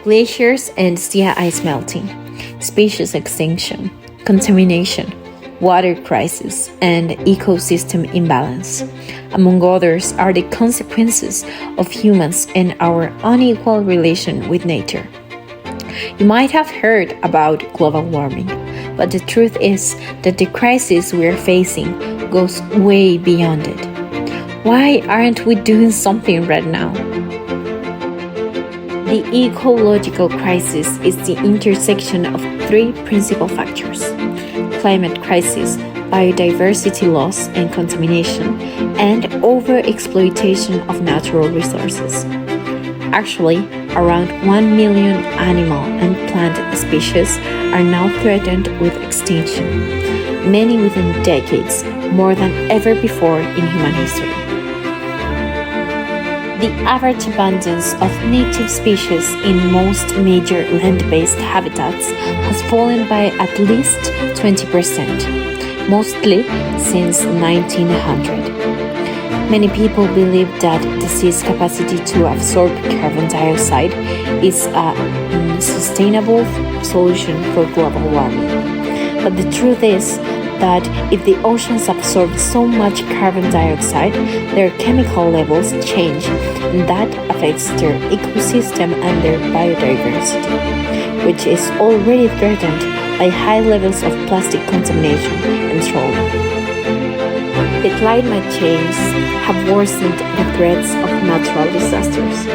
glaciers and sea ice melting, species extinction, contamination, water crisis, and ecosystem imbalance, among others, are the consequences of humans and our unequal relation with nature. You might have heard about global warming, but the truth is that the crisis we are facing goes way beyond it. Why aren't we doing something right now? The ecological crisis is the intersection of three principal factors: climate crisis, biodiversity loss and contamination, and overexploitation of natural resources. Actually, around 1 million animal and plant species are now threatened with extinction, many within decades, more than ever before in human history. The average abundance of native species in most major land-based habitats has fallen by at least 20%, mostly since 1900. Many people believe that the sea's capacity to absorb carbon dioxide is a sustainable solution for global warming. But the truth is that if the oceans absorb so much carbon dioxide, their chemical levels change, and that affects their ecosystem and their biodiversity, which is already threatened by high levels of plastic contamination and trawling. The climate change have worsened the threats of natural disasters.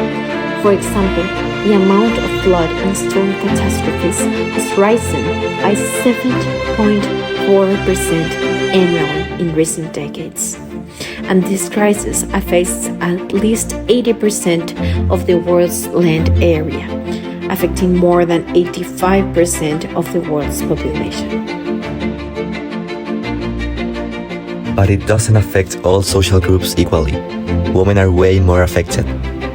For example, the amount of flood and storm catastrophes has risen by 7.4% annually in recent decades. And this crisis affects at least 80% of the world's land area, affecting more than 85% of the world's population. But it doesn't affect all social groups equally. Women are way more affected.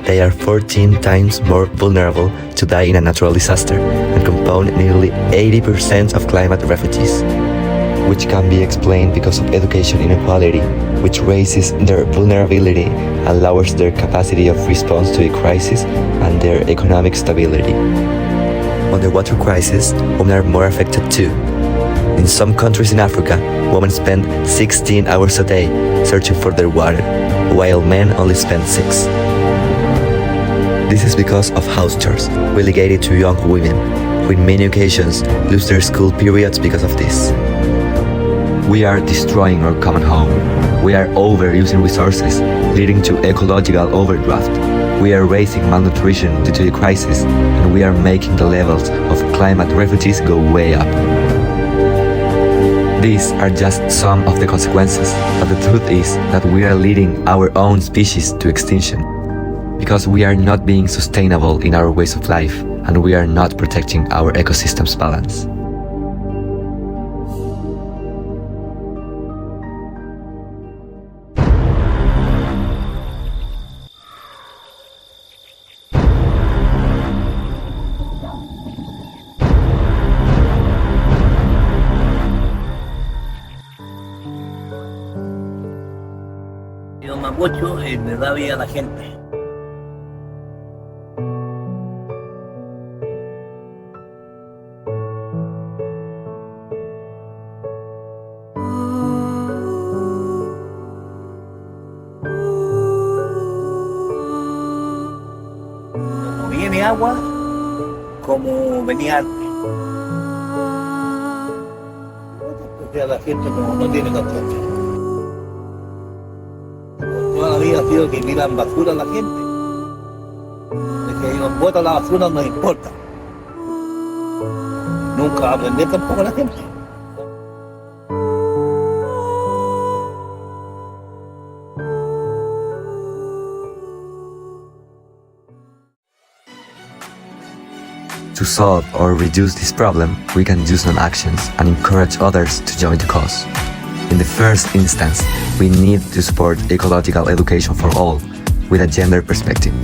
They are 14 times more vulnerable to die in a natural disaster and compound nearly 80% of climate refugees, which can be explained because of education inequality, which raises their vulnerability and lowers their capacity of response to a crisis and their economic stability. On the water crisis, women are more affected too. In some countries in Africa, women spend 16 hours a day searching for their water, while men only spend 6. This is because of house chores relegated to young women, who in many occasions lose their school periods because of this. We are destroying our common home. We are overusing resources, leading to ecological overdraft. We are raising malnutrition due to the crisis, and we are making the levels of climate refugees go way up. These are just some of the consequences, but the truth is that we are leading our own species to extinction, because we are not being sustainable in our ways of life, and we are not protecting our ecosystem's balance. Los mapochos le da vida a la gente. No viene agua como venía antes. Porque la gente no tiene conciencia. Toda la vida ha sido que miran basura a la gente. De que nos botan la basura no importa. Nunca va a aprender tampoco la gente. To solve or reduce this problem, we can do some actions and encourage others to join the cause. In the first instance, we need to support ecological education for all, with a gender perspective.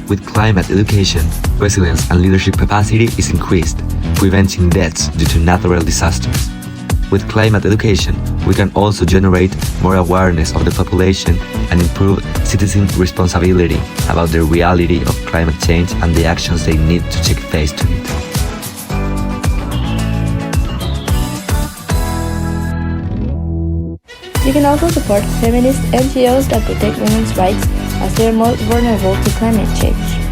With climate education, resilience and leadership capacity is increased, preventing deaths due to natural disasters. With climate education, we can also generate more awareness of the population and improve citizen responsibility about the reality of climate change and the actions they need to take face to it. You can also support feminist NGOs that protect women's rights as they are more vulnerable to climate change.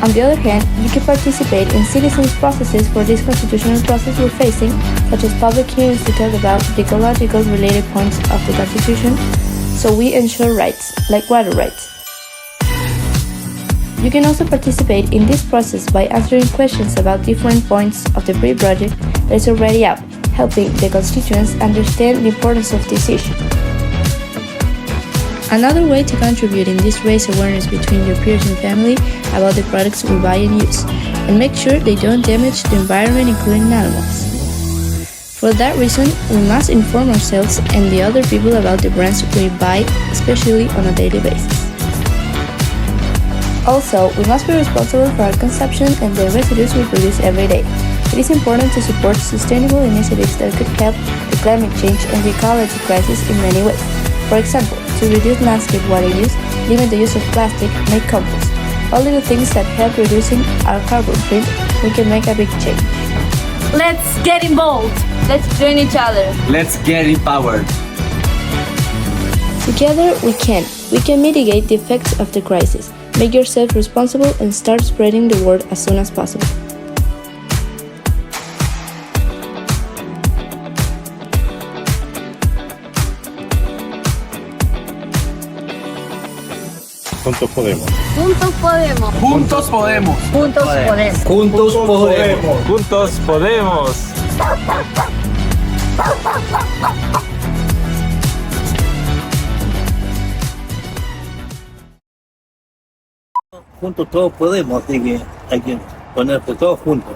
On the other hand, you can participate in citizens' processes for this constitutional process we're facing, such as public hearings to talk about the ecological related points of the Constitution, so we ensure rights, like water rights. You can also participate in this process by answering questions about different points of the pre-project that is already out, helping the constituents understand the importance of this issue. Another way to contribute in this raise awareness between your peers and family about the products we buy and use, and make sure they don't damage the environment including animals. For that reason, we must inform ourselves and the other people about the brands we buy, especially on a daily basis. Also, we must be responsible for our consumption and the residues we produce every day. It is important to support sustainable initiatives that could help the climate change and the ecology crisis in many ways. For example, to reduce landscape water use, limit the use of plastic, make compost. All little things that help reducing our carbon print, we can make a big change. Let's get involved. Let's join each other. Let's get empowered. Together we can. We can mitigate the effects of the crisis. Make yourself responsible and start spreading the word as soon as possible. Juntos podemos. Juntos podemos. Juntos podemos. Juntos podemos. Juntos podemos. Juntos podemos. Juntos todos podemos, así que hay que ponerse todos juntos.